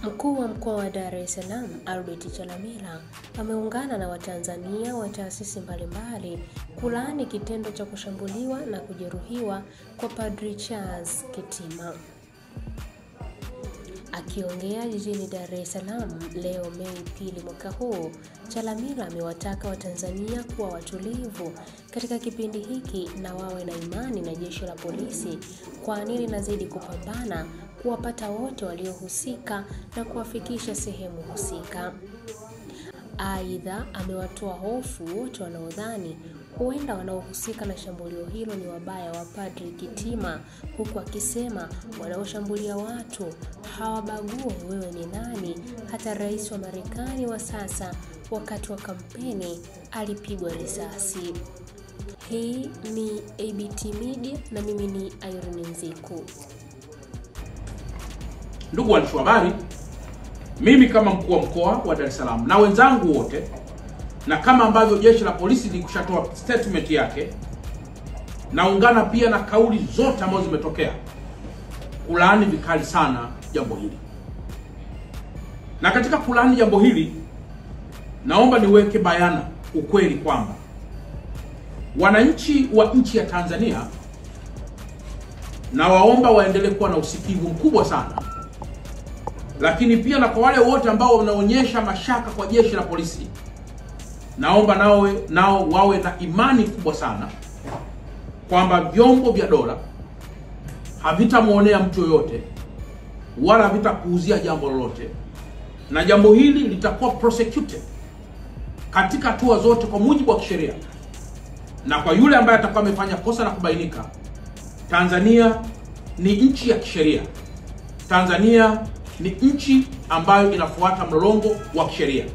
Mkuu wa mkoa wa Dar es Salaam, Albert Chalamila, ameungana na Watanzania wa taasisi mbalimbali kulaani kitendo cha kushambuliwa na kujeruhiwa kwa Padri Charles Kitima. Akiongea jijini Dar es Salaam leo Mei 2 mwaka huu, Chalamila amewataka Watanzania kuwa watulivu katika kipindi hiki na wawe na imani na jeshi la polisi, kwani linazidi kupambana kuwapata wote waliohusika na kuwafikisha sehemu husika. Aidha, amewatoa hofu wote wanaodhani huenda wanaohusika na shambulio hilo ni wabaya wa Padri Kitima, huku akisema wanaoshambulia watu hawabague wewe ni nani. Hata rais wa Marekani wa sasa wakati wa kampeni alipigwa risasi. Hii ni ABT Media na mimi ni Irene Nziku. Ndugu waandishi wa habari, mimi kama mkuu wa mkoa wa Dar es Salaam na wenzangu wote, na kama ambavyo jeshi la polisi likushatoa statement yake, naungana pia na kauli zote ambazo zimetokea kulaani vikali sana jambo hili. Na katika kulaani jambo hili, naomba niweke bayana ukweli kwamba wananchi wa nchi ya Tanzania, na waomba waendelee kuwa na usikivu mkubwa sana. Lakini pia na kwa wale wote ambao wanaonyesha mashaka kwa jeshi la polisi, naomba nao wawe na imani kubwa sana kwamba vyombo vya dola havitamuonea mtu yoyote wala havitakuuzia jambo lolote, na jambo hili litakuwa prosecuted katika hatua zote kwa mujibu wa kisheria. Na kwa yule ambaye atakuwa amefanya kosa na kubainika, Tanzania ni nchi ya kisheria. Tanzania ni nchi ambayo inafuata mlolongo wa kisheria,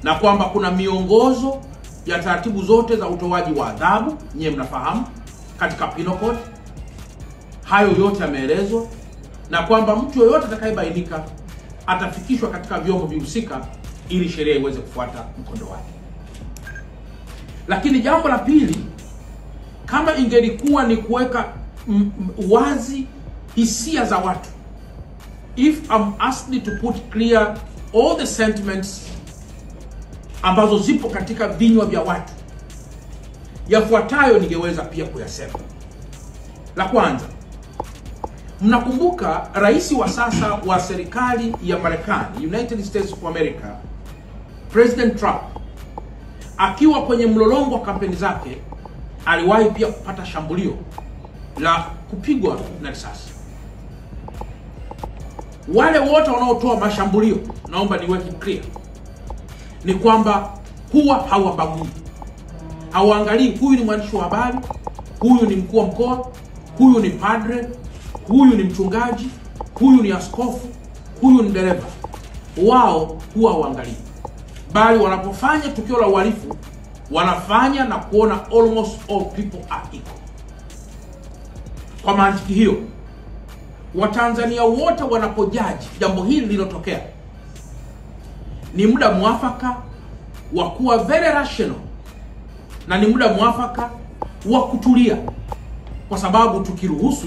na kwamba kuna miongozo ya taratibu zote za utoaji wa adhabu, nyewe mnafahamu, katika Penal Code. Hayo yote yameelezwa, na kwamba mtu yoyote atakayebainika atafikishwa katika vyombo vihusika ili sheria iweze kufuata mkondo wake. Lakini jambo la pili, kama ingelikuwa ni kuweka wazi hisia za watu, if I'm asked to put clear all the sentiments ambazo zipo katika vinywa vya watu, yafuatayo ningeweza pia kuyasema. La kwanza, mnakumbuka rais wa sasa wa serikali ya Marekani, United States of America, President Trump, akiwa kwenye mlolongo wa kampeni zake, aliwahi pia kupata shambulio la kupigwa na risasi. Wale wote wanaotoa mashambulio, naomba niweke clear, ni kwamba huwa hawabagui. Hawaangalii huyu ni mwandishi wa habari, huyu ni mkuu wa mkoa, huyu ni padre, huyu ni mchungaji, huyu ni askofu, huyu ni dereva. Wao huwa hawaangalii, bali wanapofanya tukio la uhalifu wanafanya na kuona almost all people are equal. Kwa mantiki hiyo, Watanzania wote wanapojaji jambo hili lililotokea, ni muda mwafaka wa kuwa very rational, na ni muda mwafaka wa kutulia, kwa sababu tukiruhusu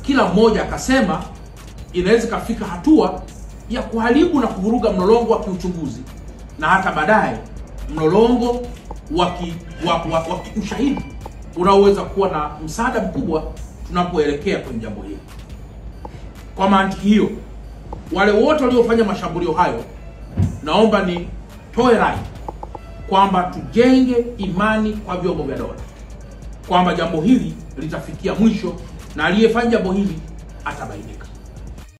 kila mmoja akasema, inaweza kafika hatua ya kuharibu na kuvuruga mlolongo wa kiuchunguzi, na hata baadaye mlolongo wa ushahidi unaoweza kuwa na msaada mkubwa tunapoelekea kwenye jambo hili. Kwa mantiki hiyo, wale wote waliofanya mashambulio hayo, naomba ni toe rai kwamba tujenge imani kwa vyombo vya dola, kwamba jambo hili litafikia mwisho na aliyefanya jambo hili atabainika.